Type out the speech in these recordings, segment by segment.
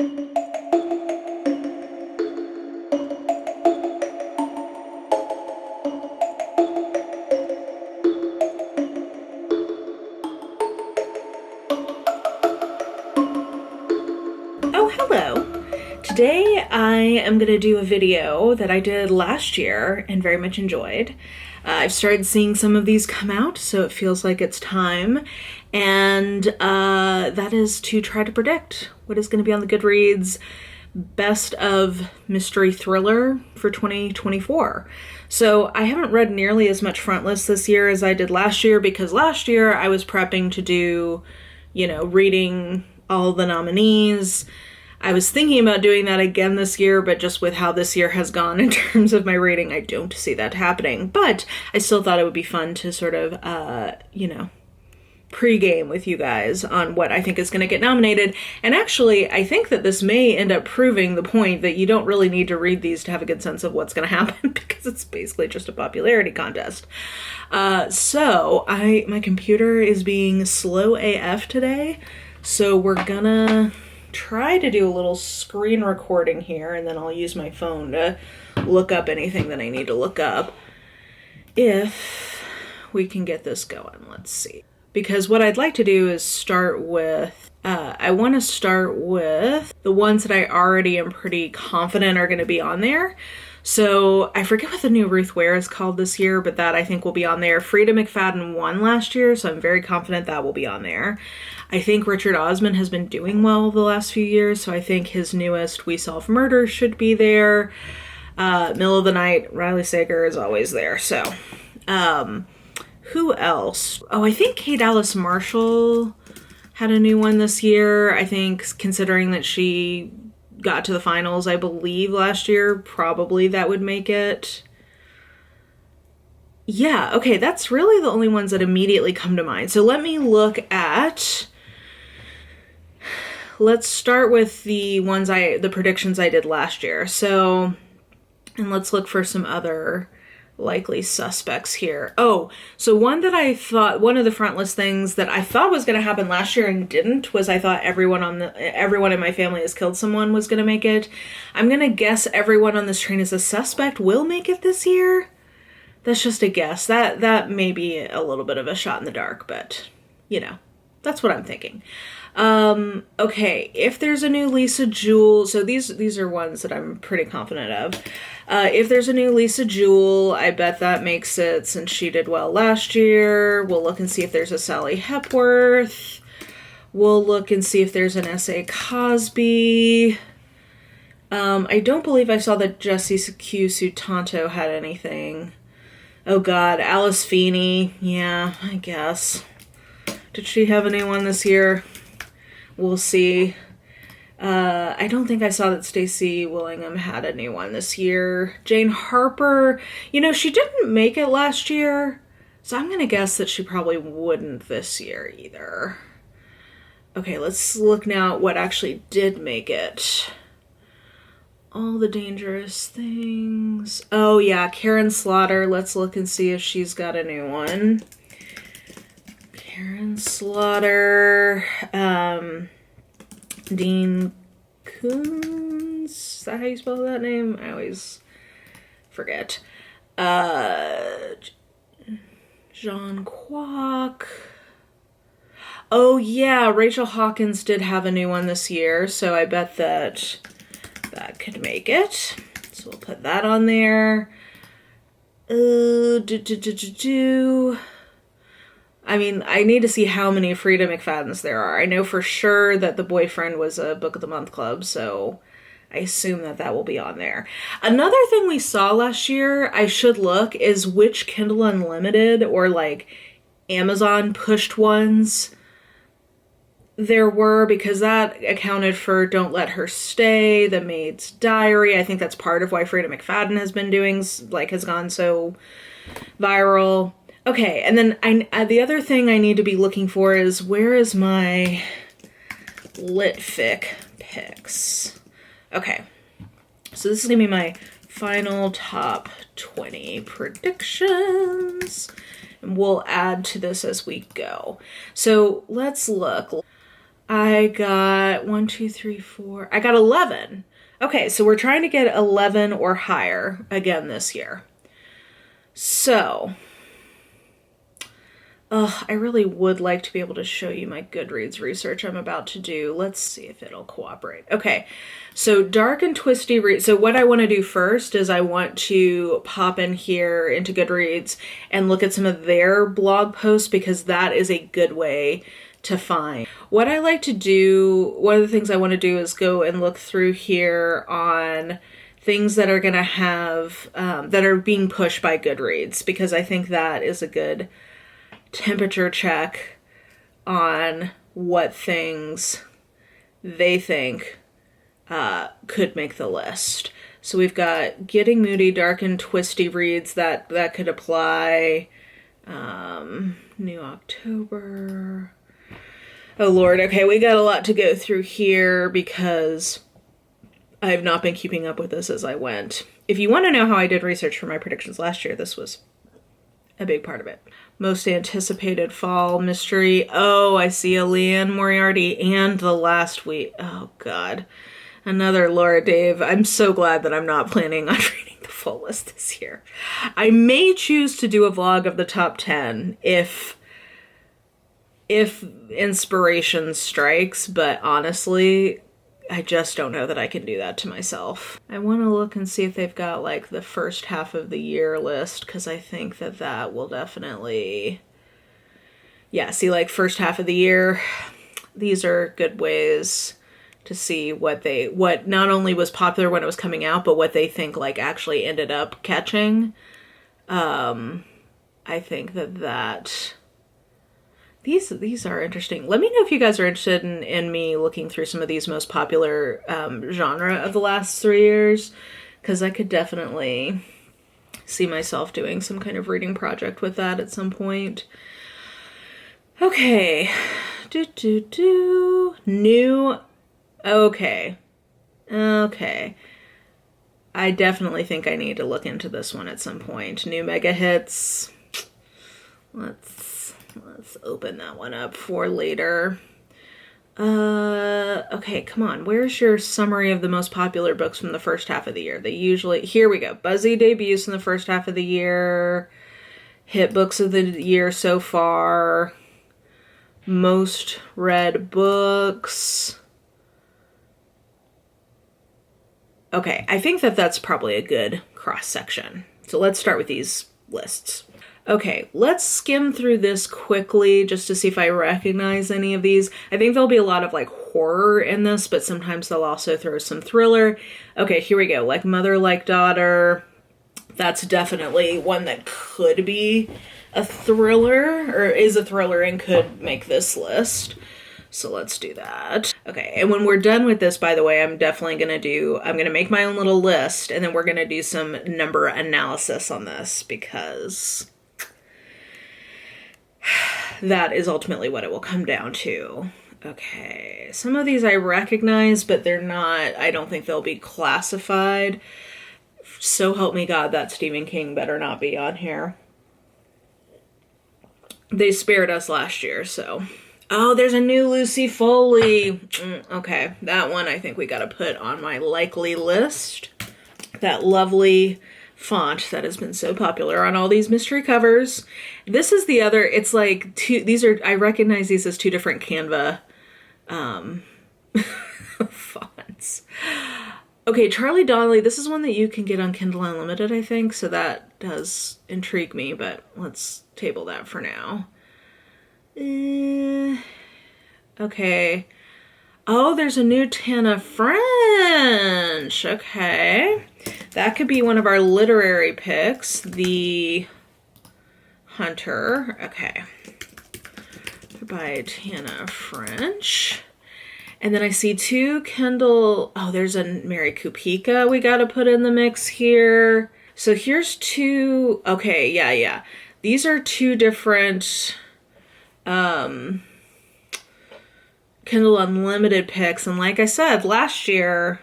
Oh, hello. Today I am going to do a video that I did last year and very much enjoyed. I've started seeing some of these come out, so it feels like it's time. And that is to try to predict what is going to be on the Goodreads Best of Mystery Thriller for 2024. So I haven't read nearly as much frontlist this year as I did last year, because last year I was prepping to do, reading all the nominees. I was thinking about doing that again this year, but just with how this year has gone in terms of my reading, I don't see that happening. But I still thought it would be fun to sort of, pre-game with you guys on what I think is going to get nominated. And actually, I think that this may end up proving the point that you don't really need to read these to have a good sense of what's going to happen, because it's basically just a popularity contest. So my computer is being slow AF today, so we're gonna try to do a little screen recording here, and then I'll use my phone to look up anything that I need to look up if we can get this going. Let's see. Because what I'd like to do is start with, I want to start with the ones that I already am pretty confident are going to be on there. So I forget what the new Ruth Ware is called this year, but that I think will be on there. Frida McFadden won last year, so I'm very confident that will be on there. I think Richard Osman has been doing well the last few years, so I think his newest We Solve Murder should be there. Middle of the Night, Riley Sager is always there. So, who else? Oh, I think Kate Alice Marshall had a new one this year. I think, considering that she got to the finals, I believe, last year, probably that would make it. Yeah, okay, that's really the only ones that immediately come to mind. So let me look at... Let's start with the predictions I did last year. So, and let's look for some other likely suspects here. Oh, so one of the frontlist things that I thought was going to happen last year and didn't was I thought everyone in my family has killed someone was going to make it. I'm going to guess Everyone on This Train is a Suspect will make it this year. That's just a guess. That may be a little bit of a shot in the dark, but that's what I'm thinking. Okay, if there's a new Lisa Jewell, so these are ones that I'm pretty confident of. If there's a new Lisa Jewell, I bet that makes it, since she did well last year. We'll look and see if there's a Sally Hepworth. We'll look and see if there's an S.A. Cosby. I don't believe I saw that Jessie Q. Sutanto had anything. Oh god, Alice Feeney. Yeah, I guess. Did she have anyone this year? We'll see. I don't think I saw that Stacey Willingham had a new one this year. Jane Harper, she didn't make it last year, so I'm going to guess that she probably wouldn't this year either. Okay, let's look now at what actually did make it. All the Dangerous Things. Oh yeah, Karen Slaughter. Let's look and see if she's got a new one. Karen Slaughter, Dean Koontz, is that how you spell that name? I always forget. John Kwok. Oh yeah, Rachel Hawkins did have a new one this year, so I bet that could make it. So we'll put that on there. I mean, I need to see how many Frida McFaddens there are. I know for sure that The Boyfriend was a Book of the Month club, so I assume that will be on there. Another thing we saw last year, I should look, is which Kindle Unlimited or Amazon pushed ones there were, because that accounted for Don't Let Her Stay, The Maid's Diary. I think that's part of why Frida McFadden has been doing, has gone so viral. Okay, and then the other thing I need to be looking for is, where is my Litfic picks? Okay, so this is going to be my final top 20 predictions, and we'll add to this as we go. So let's look. I got 1, 2, 3, 4. I got 11. Okay, so we're trying to get 11 or higher again this year. So, I really would like to be able to show you my Goodreads research I'm about to do. Let's see if it'll cooperate. Okay, so dark and twisty so what I want to do first is I want to pop in here into Goodreads and look at some of their blog posts, because that is a good way to find. What I like to do, one of the things I want to do is go and look through here on things that are going to have, that are being pushed by Goodreads, because I think that is a good temperature check on what things they think could make the list. So we've got Getting Moody, Dark and Twisty reads that could apply. New October. Oh Lord, okay, we got a lot to go through here because I've not been keeping up with this as I went. If you want to know how I did research for my predictions last year, this was a big part of it. Most anticipated fall mystery. Oh, I see a Leanne Moriarty and The Last Week. Oh God. Another Laura Dave. I'm so glad that I'm not planning on reading the full list this year. I may choose to do a vlog of the top 10 if inspiration strikes, but honestly, I just don't know that I can do that to myself. I want to look and see if they've got like the first half of the year list, because I think that will definitely, yeah, see, like first half of the year, these are good ways to see what not only was popular when it was coming out, but what they think like actually ended up catching. I think that these are interesting. Let me know if you guys are interested in me looking through some of these most popular genre of the last 3 years, because I could definitely see myself doing some kind of reading project with that at some point. Okay. New. Okay. I definitely think I need to look into this one at some point. New mega hits. Let's open that one up for later. Okay, come on. Where's your summary of the most popular books from the first half of the year? They usually, here we go. Buzzy debuts in the first half of the year. Hit books of the year so far. Most read books. Okay, I think that's probably a good cross section. So let's start with these lists. Okay, let's skim through this quickly just to see if I recognize any of these. I think there'll be a lot of like horror in this, but sometimes they'll also throw some thriller. Okay, here we go. Like Mother Like Daughter. That's definitely one that could be a thriller, or is a thriller and could make this list. So let's do that. Okay, and when we're done with this, by the way, I'm going to make my own little list, and then we're going to do some number analysis on this, because that is ultimately what it will come down to. Okay, some of these I recognize, but they're not, I don't think they'll be classified. So help me God, that Stephen King better not be on here. They spared us last year, so. Oh, there's a new Lucy Foley. Okay, that one I think we gotta put on my likely list. That lovely font that has been so popular on all these mystery covers. This is the other, it's like I recognize these as two different Canva fonts. Okay, Charlie Donnelly, this is one that you can get on Kindle Unlimited, I think, so that does intrigue me, but let's table that for now. Okay. Oh, there's a new Tana French. Okay. That could be one of our literary picks. The Hunter. Okay. By Tana French. And then I see two Kindle. Oh, there's a Mary Kupika we got to put in the mix here. So here's two. Okay, yeah. These are two different Kindle Unlimited picks. And like I said, last year,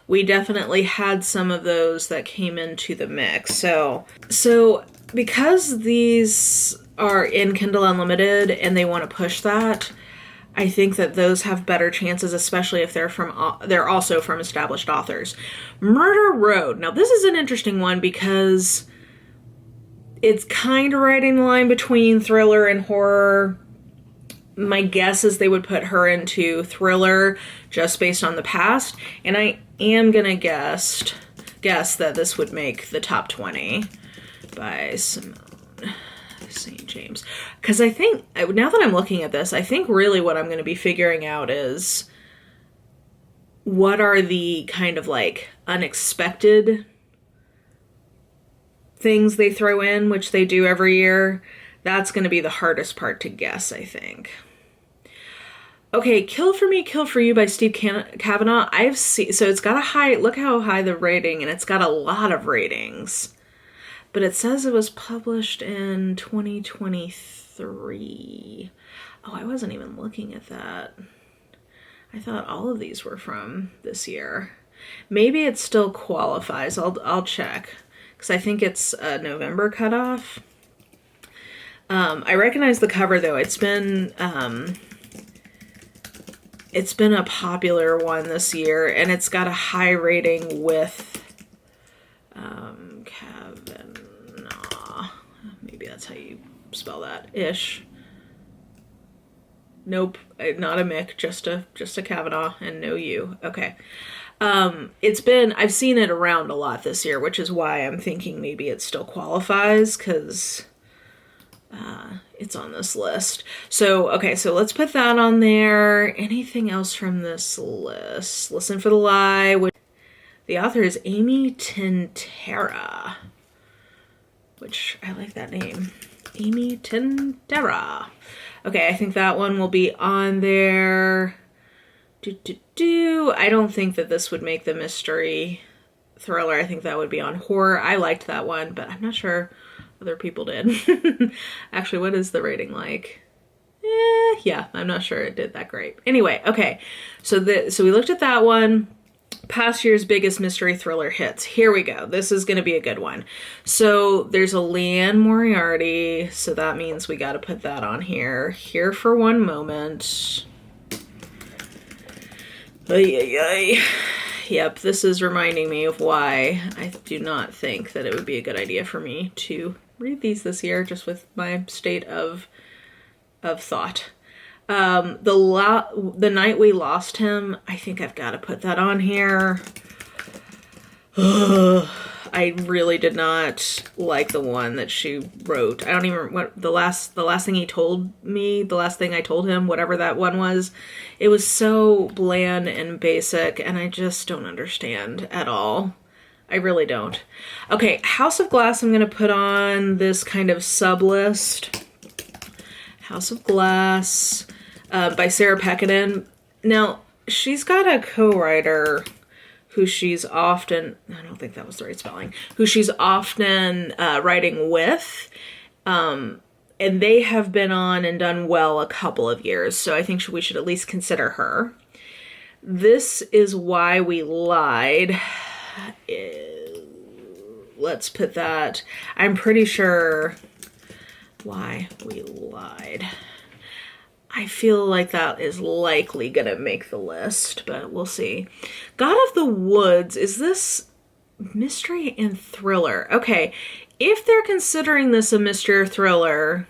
we definitely had some of those that came into the mix. So because these are in Kindle Unlimited and they want to push that, I think that those have better chances, especially if they're also from established authors. Murder Road. Now, this is an interesting one because it's kind of right in the line between thriller and horror. My guess is they would put her into thriller just based on the past, and I am gonna guess that this would make the top 20 by Simone St. James. Because I think, now that I'm looking at this, I think really what I'm going to be figuring out is what are the kind of like unexpected things they throw in, which they do every year. That's going to be the hardest part to guess, I think. Okay, Kill for Me, Kill for You by Steve Kavanaugh. I've seen, so it's got a high, look how high the rating, and it's got a lot of ratings. But it says it was published in 2023. Oh, I wasn't even looking at that. I thought all of these were from this year. Maybe it still qualifies. I'll check. Because I think it's a November cutoff. I recognize the cover, though. It's been a popular one this year. And it's got a high rating with Kavanaugh. Maybe that's how you spell that. Ish. Nope, not a Mick, just a Kavanaugh, and no you. Okay. I've seen it around a lot this year, which is why I'm thinking maybe it still qualifies, because it's on this list. So, okay, so let's put that on there. Anything else from this list? Listen for the Lie. The author is Amy Tintera, which I like that name. Amy Tintera. Okay, I think that one will be on there. I don't think that this would make the mystery thriller. I think that would be on horror. I liked that one, but I'm not sure other people did. Actually, what is the rating like? Yeah, I'm not sure it did that great. Anyway, okay. So we looked at that one. Past year's biggest mystery thriller hits. Here we go. This is going to be a good one. So there's a Leanne Moriarty, so that means we got to put that on here. Here for One Moment. Yep, this is reminding me of why I do not think that it would be a good idea for me to read these this year, just with my state of thought. The Night We Lost Him, I think I've got to put that on here. I really did not like the one that she wrote. I don't even, what the last thing he told me, the last thing I told him, whatever that one was, it was so bland and basic, and I just don't understand at all. I really don't. Okay, House of Glass I'm going to put on this kind of sub-list. House of Glass by Sarah Pekkanen. Now, she's got a co-writer who she's often, I don't think that was the right spelling, who she's often writing with. And they have been on and done well a couple of years. So I think we should at least consider her. This Is Why We Lied. Let's put that. I'm pretty sure Why We Lied. I feel like that is likely going to make the list, but we'll see. God of the Woods, is this mystery and thriller? Okay, if they're considering this a mystery or thriller,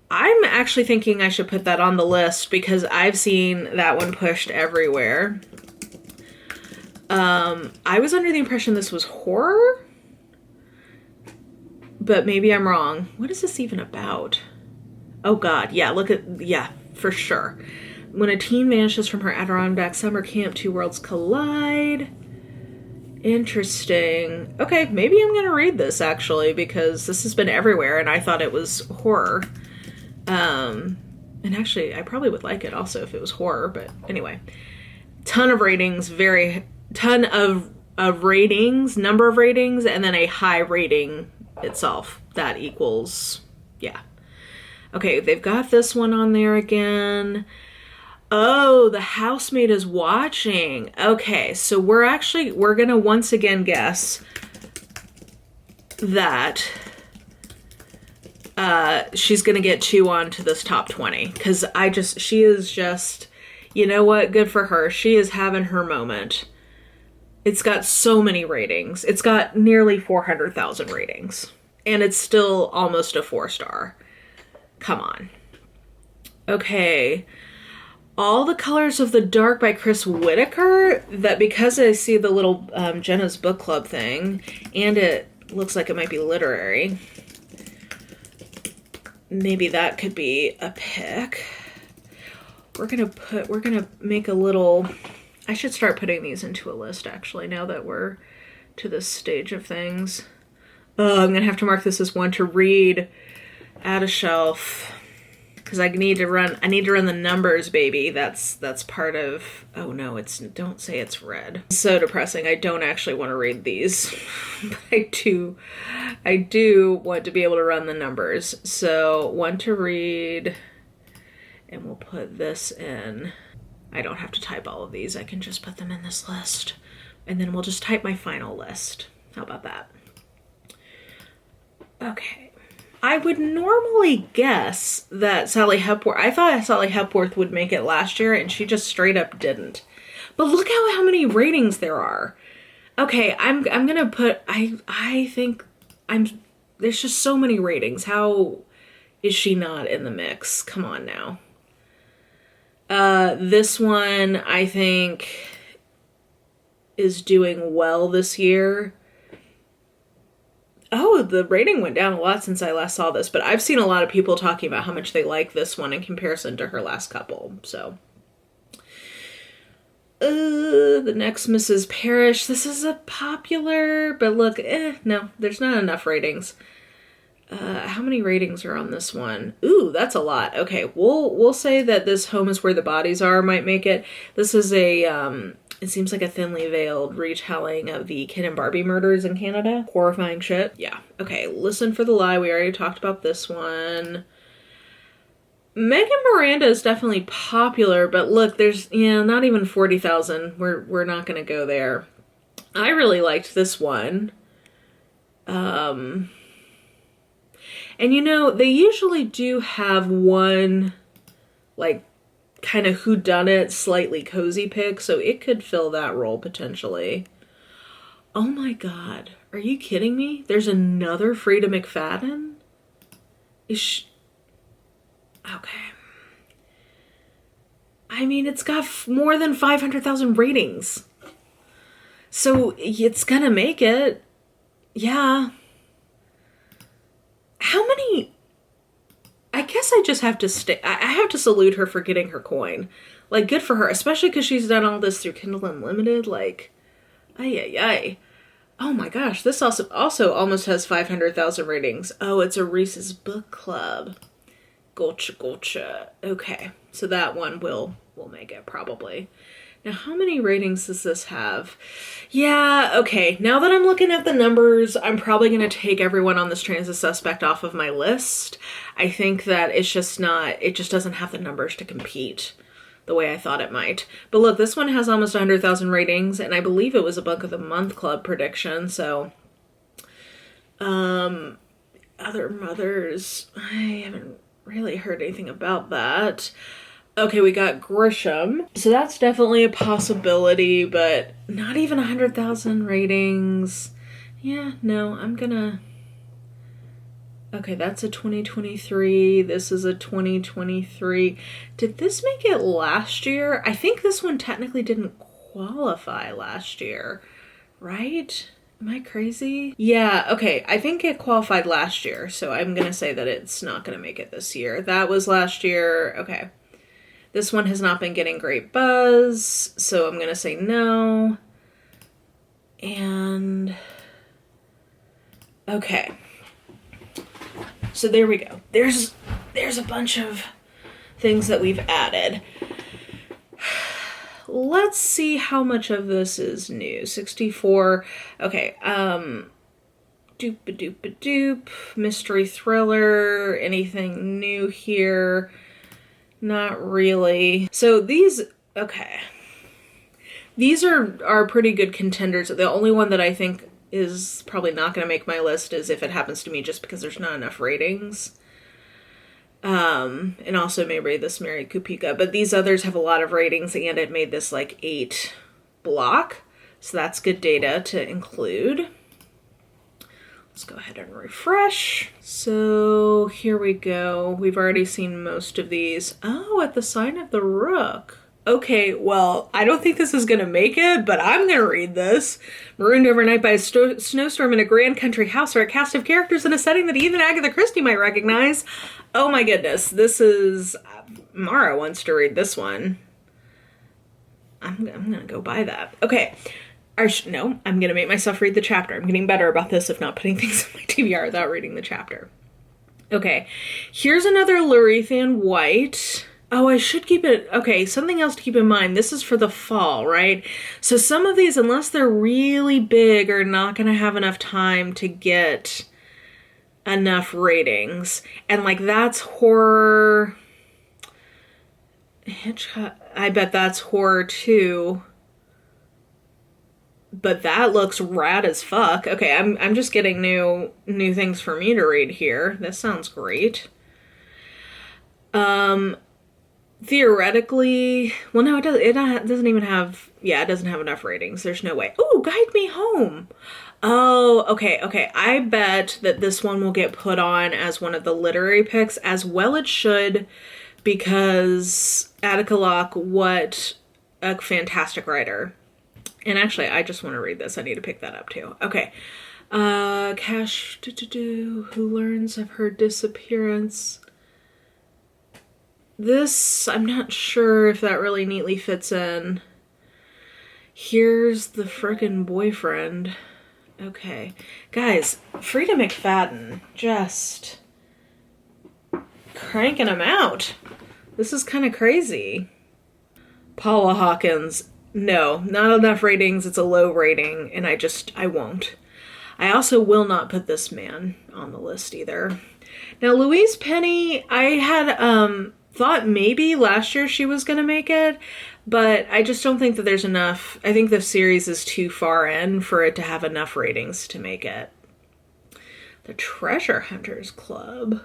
I'm actually thinking I should put that on the list because I've seen that one pushed everywhere. I was under the impression this was horror, but maybe I'm wrong. What is this even about? Oh God, yeah, for sure. When a teen vanishes from her Adirondack summer camp, two worlds collide. Interesting. Okay, maybe I'm gonna read this actually, because this has been everywhere and I thought it was horror. And actually, I probably would like it also if it was horror, but anyway. Ton of ratings, ton of ratings, number of ratings, and then a high rating itself. That equals, yeah. Okay, they've got this one on there again. Oh, The Housemaid Is Watching. Okay, so we're going to once again guess that she's gonna get 2 onto this top 20. Because she is just, you know what? Good for her. She is having her moment. It's got so many ratings. It's got nearly 400,000 ratings. And it's still almost a 4-star. Come on. Okay. All the Colors of the Dark by Chris Whitaker. That, because I see the little Jenna's Book Club thing, and it looks like it might be literary, maybe that could be a pick. We're gonna make a little, I should start putting these into a list actually, now that we're to this stage of things. I'm gonna have to mark this as one to read, add a shelf, because I need to run the numbers, baby. That's part of, oh no, don't say it's red. It's so depressing. I don't actually want to read these. But I do want to be able to run the numbers. So one to read, and we'll put this in. I don't have to type all of these. I can just put them in this list. And then we'll just type my final list. How about that? Okay. I would normally guess that Sally Hepworth, I thought Sally Hepworth would make it last year, and she just straight up didn't. But look how many ratings there are. Okay, I'm gonna put, I think there's just so many ratings. How is she not in the mix? Come on now. This one, I think, is doing well this year. Oh, the rating went down a lot since I last saw this, but I've seen a lot of people talking about how much they like this one in comparison to her last couple, so. The next Mrs. Parrish. This is a popular, but look, no, there's not enough ratings. How many ratings are on this one? Ooh, that's a lot. Okay, we'll say that this Home is Where the Bodies Are might make it. This is a, it seems like a thinly veiled retelling of the Ken and Barbie murders in Canada. Horrifying shit. Yeah. Okay, Listen for the Lie. We already talked about this one. Megan Miranda is definitely popular, but look, there's, not even 40,000. We're not going to go there. I really liked this one. And they usually do have one, like, kind of whodunit, slightly cozy pick, so it could fill that role potentially. Oh my god, are you kidding me? There's another Frida McFadden? Okay. I mean, it's got more than 500,000 ratings. So it's gonna make it. Yeah. How many? I guess I just have to I have to salute her for getting her coin. Like, good for her, especially because she's done all this through Kindle Unlimited. Like, ay. Oh my gosh, this also almost has 500,000 ratings. Oh, it's a Reese's Book Club. Gotcha. Okay, so that one will make it probably. Now, how many ratings does this have? Yeah, okay. Now that I'm looking at the numbers, I'm probably going to take everyone on this train as a suspect off of my list. I think that it just doesn't have the numbers to compete the way I thought it might. But look, this one has almost 100,000 ratings, and I believe it was a Book of the Month Club prediction, so. Other Mothers, I haven't really heard anything about that. Okay, we got Grisham. So that's definitely a possibility, but not even 100,000 ratings. Yeah, no, I'm gonna... Okay, that's a 2023. This is a 2023. Did this make it last year? I think this one technically didn't qualify last year, right? Am I crazy? Yeah, okay, I think it qualified last year, so I'm gonna say that it's not gonna make it this year. That was last year. Okay. This one has not been getting great buzz, so I'm going to say no. And, okay. So there we go. There's a bunch of things that we've added. Let's see how much of this is new. 64. Okay, doop-a-doop-a-doop. Mystery thriller. Anything new here? Not really. So these, okay. These are pretty good contenders. The only one that I think is probably not going to make my list is If It Happens to Me, just because there's not enough ratings. And also maybe this Mary Kupika, but these others have a lot of ratings and it made this like 8 block. So that's good data to include. Let's go ahead and refresh. So here we go. We've already seen most of these. Oh, at the Sign of the Rook. Okay, well, I don't think this is going to make it, but I'm going to read this. Marooned overnight by a snowstorm in a grand country house are a cast of characters in a setting that even Agatha Christie might recognize. Oh my goodness, this is... Mara wants to read this one. I'm going to go buy that. Okay. No, I'm going to make myself read the chapter. I'm getting better about this of not putting things in my TBR without reading the chapter. Okay, here's another Larethian White. Oh, I should keep it... Okay, something else to keep in mind. This is for the fall, right? So some of these, unless they're really big, are not going to have enough time to get enough ratings. And, like, that's horror... Hitchcock... I bet that's horror, too. But that looks rad as fuck. Okay, I'm just getting new things for me to read here. This sounds great. Theoretically, well, no, it doesn't even have, yeah, it doesn't have enough ratings. There's no way. Oh, Guide Me Home. Oh, okay. I bet that this one will get put on as one of the literary picks, as well it should, because Attica Locke, what a fantastic writer. And actually, I just want to read this. I need to pick that up too. Okay. Cash, who learns of her disappearance. This, I'm not sure if that really neatly fits in. Here's the frickin' boyfriend. Okay. Guys, Frida McFadden, just cranking them out. This is kind of crazy. Paula Hawkins, no, not enough ratings. It's a low rating, and I won't. I also will not put this man on the list either. Now, Louise Penny, I had, thought maybe last year she was going to make it, but I just don't think that there's enough. I think the series is too far in for it to have enough ratings to make it. The Treasure Hunters Club.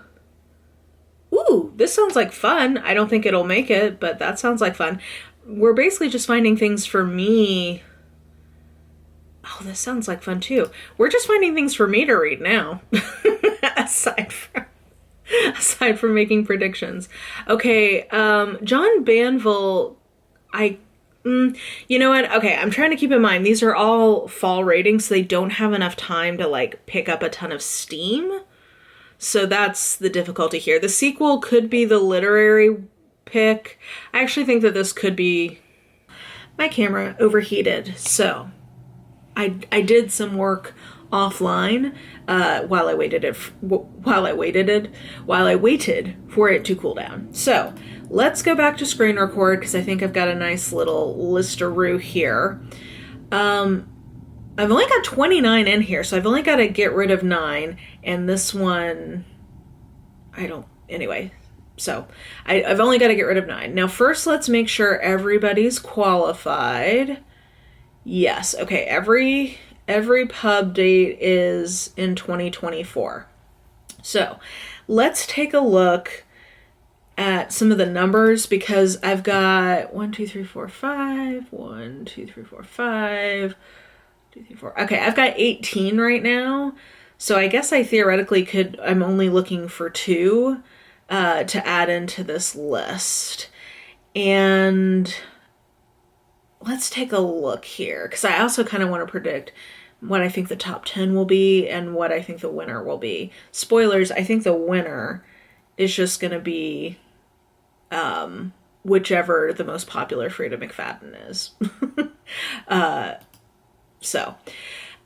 Ooh, this sounds like fun. I don't think it'll make it, but that sounds like fun. We're basically just finding things for me. Oh, this sounds like fun too. We're just finding things for me to read now. Aside from making predictions. Okay, John Banville, you know what? Okay, I'm trying to keep in mind, these are all fall ratings, so they don't have enough time to, like, pick up a ton of steam. So that's the difficulty here. The sequel could be the literary pick. I actually think that this could be... My camera overheated, so I did some work offline while I waited for it to cool down. So let's go back to screen record because I think I've got a nice little listeroo here. I've only got 29 in here, so I've only got to get rid of 9, and this one anyway. So I've only got to get rid of 9. Now first let's make sure everybody's qualified. Yes, okay, every pub date is in 2024. So let's take a look at some of the numbers because I've got 1, 2, 3, 4, 5, 1, 2, 3, 4, 5, 2, 3, 4. Okay, I've got 18 right now. So I guess I theoretically I'm only looking for 2 to add into this list. And let's take a look here because I also kind of want to predict what I think the top 10 will be and what I think the winner will be. Spoilers, I think the winner is just going to be whichever the most popular Frida McFadden is.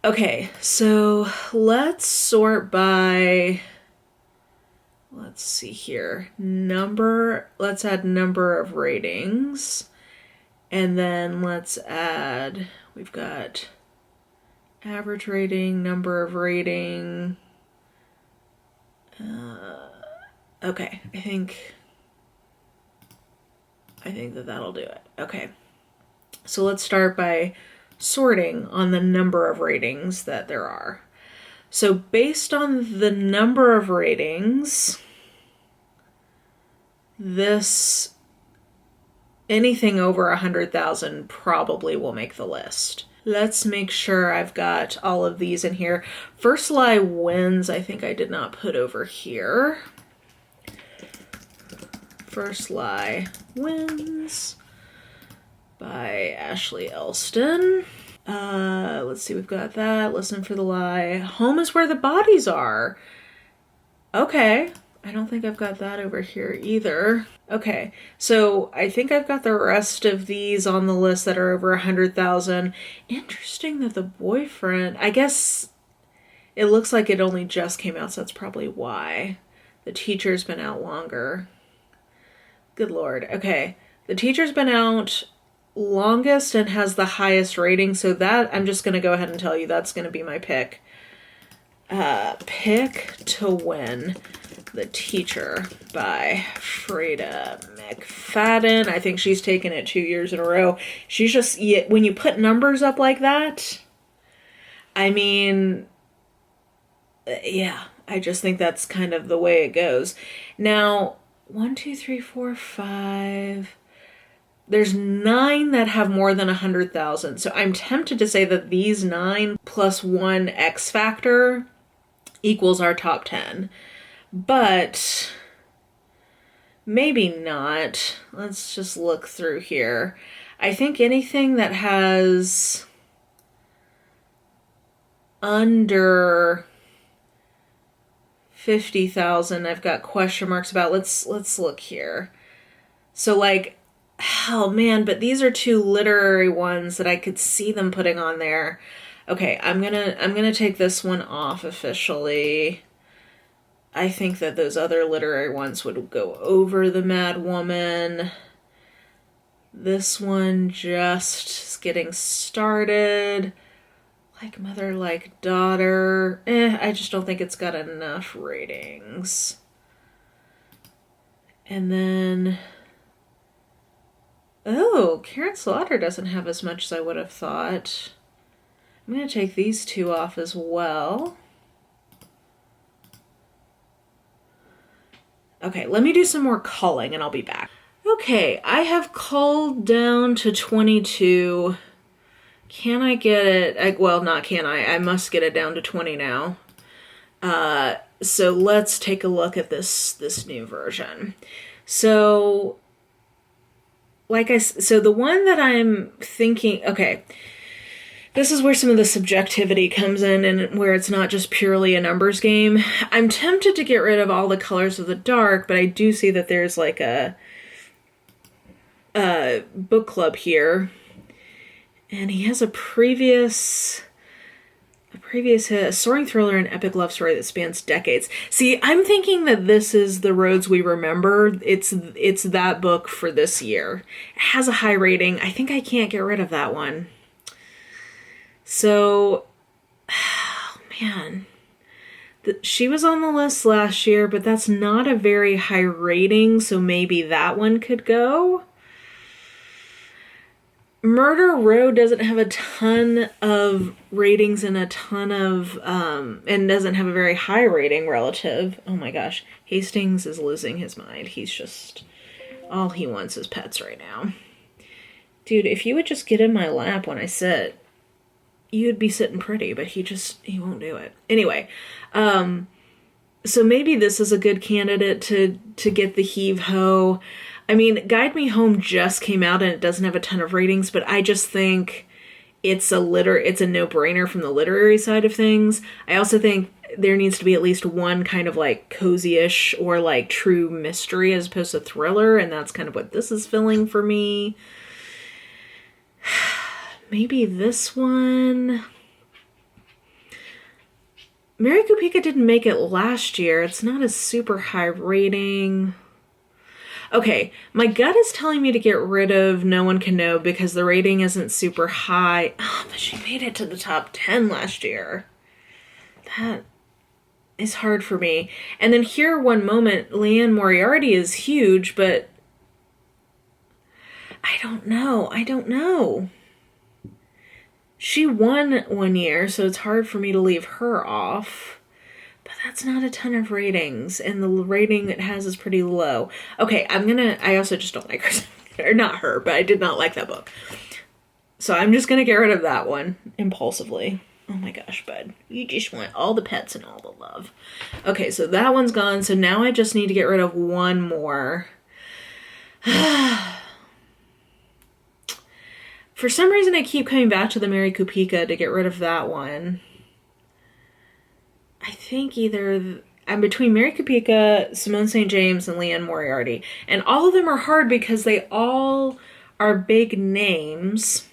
Okay, so let's sort by, let's see here, let's add number of ratings, and then let's add, we've got average rating, number of rating. Okay, I think that'll do it. Okay, so let's start by sorting on the number of ratings that there are. So based on the number of ratings, this, anything over 100,000 probably will make the list. Let's make sure I've got all of these in here. First Lie Wins, I think I did not put over here. First Lie Wins by Ashley Elston. Let's see, we've got that. Listen for the Lie. Home is Where the Bodies Are. Okay. I don't think I've got that over here either. Okay, so I think I've got the rest of these on the list that are over 100,000. Interesting that The Boyfriend, I guess it looks like it only just came out, so that's probably why. The Teacher's been out longer. Good Lord. Okay, The Teacher's been out longest and has the highest rating, so that, I'm just going to go ahead and tell you that's going to be my pick. Pick to win. The Teacher by Freda McFadden. I think she's taken it 2 years in a row. She's just, when you put numbers up like that, I mean, yeah, I just think that's kind of the way it goes. Now, 1, 2, 3, 4, 5. There's 9 that have more than 100,000. So I'm tempted to say that these 9 plus 1 X factor equals our top 10. But maybe not. Let's just look through here. I think anything that has under 50,000, I've got question marks about. Let's look here. So like, oh man, but these are 2 literary ones that I could see them putting on there. Okay, I'm gonna take this one off officially. I think that those other literary ones would go over The Mad Woman. This one just is getting started. Like Mother, Like Daughter. I just don't think it's got enough ratings. And then, oh, Karen Slaughter doesn't have as much as I would have thought. I'm going to take these 2 off as well. Okay, let me do some more culling and I'll be back. Okay, I have culled down to 22. Can I get it? Well, not can I. I must get it down to 20 now. So let's take a look at this new version. So, so the one that I'm thinking, okay, this is where some of the subjectivity comes in and where it's not just purely a numbers game. I'm tempted to get rid of All the Colors of the Dark, but I do see that there's like a book club here. And he has a previous hit, a soaring thriller and epic love story that spans decades. See, I'm thinking that this is The Roads We Remember. It's that book for this year. It has a high rating. I think I can't get rid of that one. So, oh man, she was on the list last year, but that's not a very high rating, so maybe that one could go. Murder Row doesn't have a ton of ratings and a ton of, and doesn't have a very high rating relative. Oh my gosh, Hastings is losing his mind. He's just, all he wants is pets right now. Dude, if you would just get in my lap when I sit, you'd be sitting pretty, but he won't do it. Anyway, so maybe this is a good candidate to get the heave-ho. I mean, Guide Me Home just came out and it doesn't have a ton of ratings, but I just think it's a no-brainer from the literary side of things. I also think there needs to be at least one kind of like cozy-ish or like true mystery as opposed to thriller, and that's kind of what this is filling for me. Maybe this one. Mary Kupika didn't make it last year. It's not a super high rating. Okay, my gut is telling me to get rid of No One Can Know because the rating isn't super high. Oh, but she made it to the top 10 last year. That is hard for me. And then Here One Moment, Leanne Moriarty is huge, but I don't know. She won one year, so it's hard for me to leave her off. But That's not a ton of ratings, and the rating it has is pretty low. Okay, I also just don't like her. Or not her, but I did not like that book. So I'm just gonna get rid of that one impulsively. Oh my gosh, bud. You just want all the pets and all the love. Okay, so that one's gone. So now I just need to get rid of one more. For some reason, I keep coming back to the Mary Kupika to get rid of that one. I think I'm between Mary Kupika, Simone St. James, and Leanne Moriarty. And all of them are hard because they all are big names.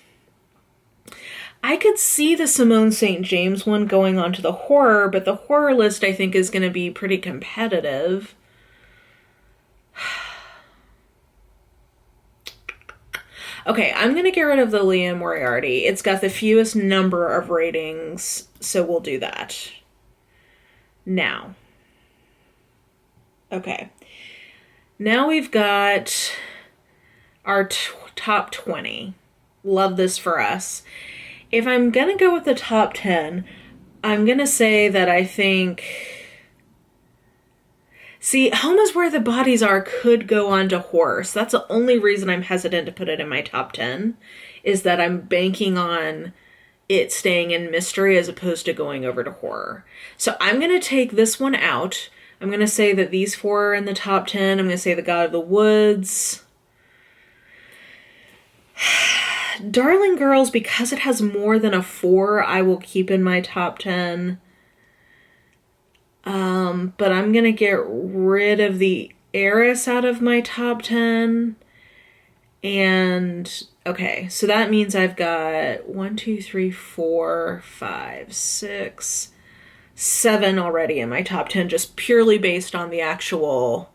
I could see the Simone St. James one going on to the horror, but the horror list I think is going to be pretty competitive. Okay, I'm going to get rid of the Leanne Moriarty. It's got the fewest number of ratings, so we'll do that. Now. Okay. Now we've got our top 20. Love this for us. If I'm going to go with the top 10, I'm going to say that I think... See, Home is Where the Bodies Are could go on to horror. So that's the only reason I'm hesitant to put it in my top 10, is that I'm banking on it staying in mystery as opposed to going over to horror. So I'm going to take this one out. I'm going to say that these four are in the top 10. I'm going to say The God of the Woods. Darling Girls, because it has more than a 4, I will keep in my top 10. But I'm going to get rid of The Heiress out of my top 10. And, okay, so that means I've got 1, 2, 3, 4, 5, 6, 7 already in my top 10, just purely based on the actual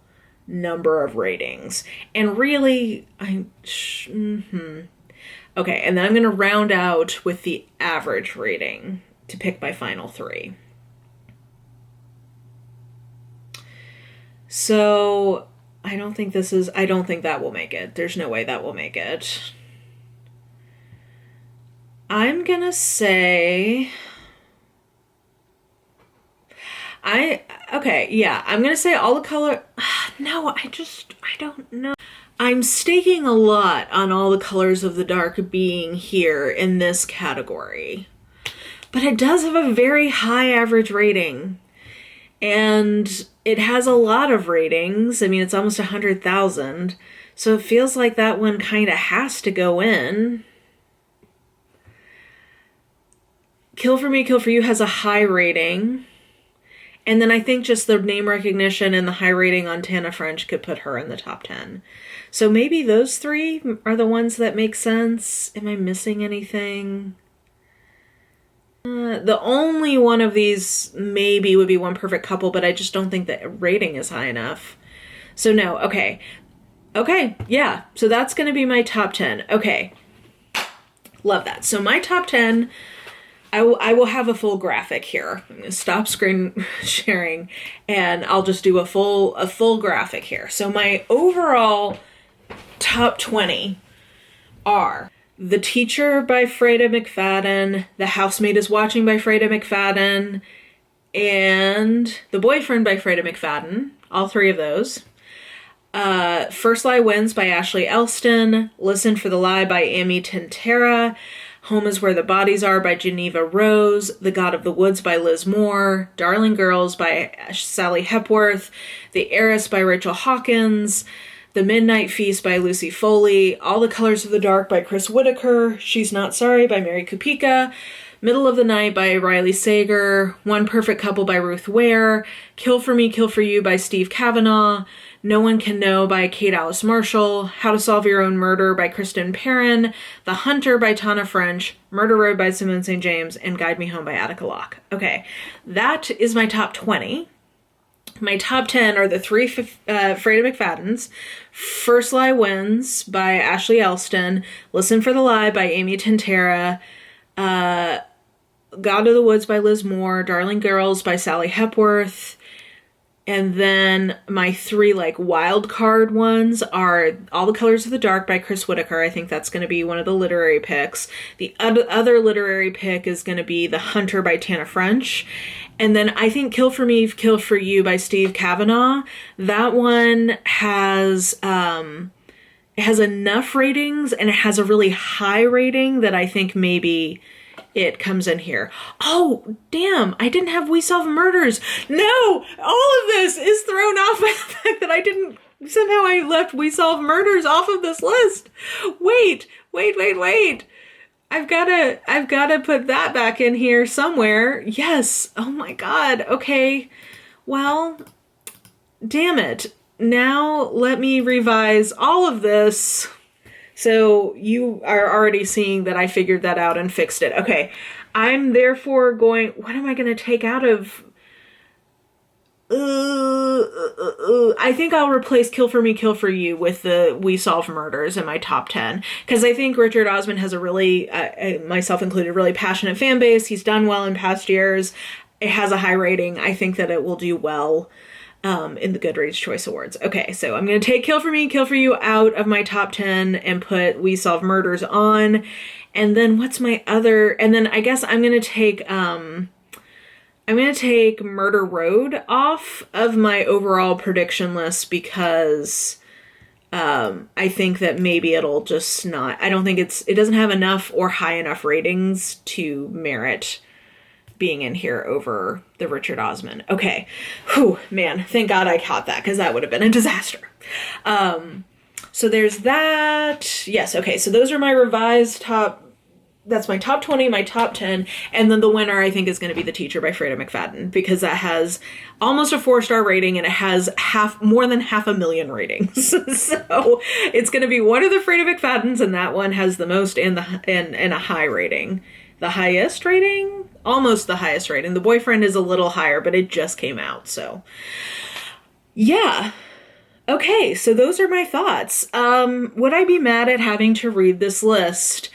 number of ratings. And really, okay, and then I'm going to round out with the average rating to pick my final 3. So, I don't think that will make it. There's no way that will make it. I'm going to say... I'm going to say All the Color... No, I don't know. I'm staking a lot on All the Colors of the Dark being here in this category. But it does have a very high average rating. And it has a lot of ratings. I mean, it's almost 100,000. So it feels like that one kind of has to go in. Kill for Me, Kill for You has a high rating. And then I think just the name recognition and the high rating on Tana French could put her in the top 10. So maybe those 3 are the ones that make sense. Am I missing anything? The only one of these maybe would be One Perfect Couple, but I just don't think the rating is high enough. So no, okay. Okay, yeah. So that's going to be my top 10. Okay. Love that. So my top 10, I will have a full graphic here. I'm going to stop screen sharing and I'll just do a full graphic here. So my overall top 20 are The Teacher by Freda McFadden, The Housemaid is Watching by Freda McFadden, and The Boyfriend by Freda McFadden. All 3 of those. First Lie Wins by Ashley Elston, Listen for the Lie by Amy Tintera, Home is Where the Bodies Are by Geneva Rose, The God of the Woods by Liz Moore, Darling Girls by Sally Hepworth, The Heiress by Rachel Hawkins, The Midnight Feast by Lucy Foley, All the Colors of the Dark by Chris Whitaker, She's Not Sorry by Mary Kupika, Middle of the Night by Riley Sager, One Perfect Couple by Ruth Ware, Kill for Me, Kill for You by Steve Kavanaugh, No One Can Know by Kate Alice Marshall, How to Solve Your Own Murder by Kristen Perrin, The Hunter by Tana French, Murder Road by Simone St. James, and Guide Me Home by Attica Locke. Okay, that is my top 20. My top 10 are the 3 Freda McFaddens, First Lie Wins by Ashley Elston, Listen for the Lie by Amy Tintera, God of the Woods by Liz Moore, Darling Girls by Sally Hepworth, and then my 3 wild card ones are All the Colors of the Dark by Chris Whitaker. I think that's going to be one of the literary picks. The other literary pick is going to be The Hunter by Tana French. And then I think Kill for Me, Kill for You by Steve Kavanaugh. That one has it has enough ratings and it has a really high rating that I think maybe it comes in here. Oh, damn, I didn't have We Solve Murders. No, all of this is thrown off by the fact that I didn't, somehow I left We Solve Murders off of this list. Wait. I've gotta put that back in here somewhere. Yes, oh my God, okay. Well, damn it. Now let me revise all of this. So you are already seeing that I figured that out and fixed it. Okay, I'm therefore going, what am I going to take out of... I think I'll replace Kill for Me, Kill for You with the We Solve Murders in my top 10. Because I think Richard Osman has a really, myself included, really passionate fan base. He's done well in past years. It has a high rating. I think that it will do well in the Goodreads Choice Awards. Okay, so I'm going to take Kill for Me, Kill for You out of my top 10 and put We Solve Murders on. And then what's my other... And then I guess I'm going to take Murder Road off of my overall prediction list because I think that maybe it'll just not... I don't think it doesn't have enough or high enough ratings to merit being in here over the Richard Osman. Okay. Whew, man. Thank God I caught that because that would have been a disaster. So there's that. Yes. Okay. So those are my revised that's my top 20, my top 10. And then the winner I think is going to be The Teacher by Freida McFadden because that has almost a 4-star rating and it has more than 500,000 ratings. So it's going to be one of the Freida McFaddens and that one has the most and a high rating. The highest rating? Almost the highest rating. The Boyfriend is a little higher, but it just came out, so. Yeah. Okay, so those are my thoughts. Would I be mad at having to read this list?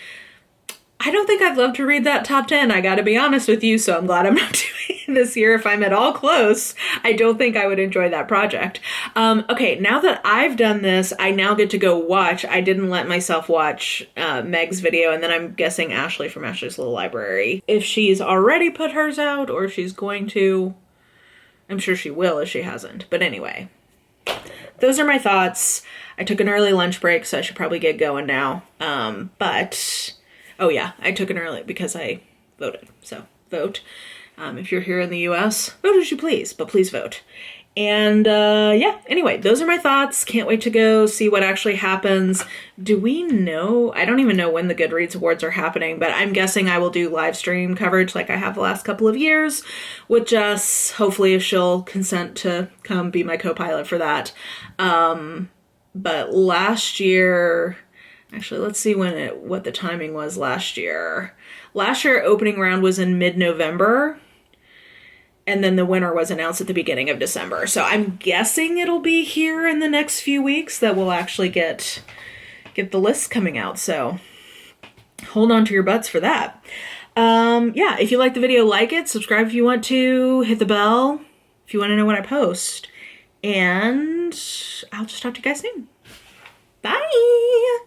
I don't think I'd love to read that top 10, I gotta be honest with you, so I'm glad I'm not doing it this year. If I'm at all close, I don't think I would enjoy that project. Okay, now that I've done this, I now get to go watch. I didn't let myself watch Meg's video, and then I'm guessing Ashley from Ashley's Little Library. If she's already put hers out, or if she's going to, I'm sure she will if she hasn't. But anyway, those are my thoughts. I took an early lunch break, so I should probably get going now. Oh yeah, I took an early because I voted. So vote. If you're here in the US, vote as you please, but please vote. And yeah, anyway, those are my thoughts. Can't wait to go see what actually happens. Do we know? I don't even know when the Goodreads Awards are happening, but I'm guessing I will do live stream coverage like I have the last couple of years with Jess, hopefully if she'll consent to come be my co-pilot for that. But last year... Actually, let's see what the timing was last year. Last year, opening round was in mid-November, and then the winner was announced at the beginning of December. So I'm guessing it'll be here in the next few weeks that we'll actually get the list coming out. So hold on to your butts for that. Yeah, if you like the video, like it, subscribe if you want to, hit the bell if you want to know when I post. And I'll just talk to you guys soon. Bye!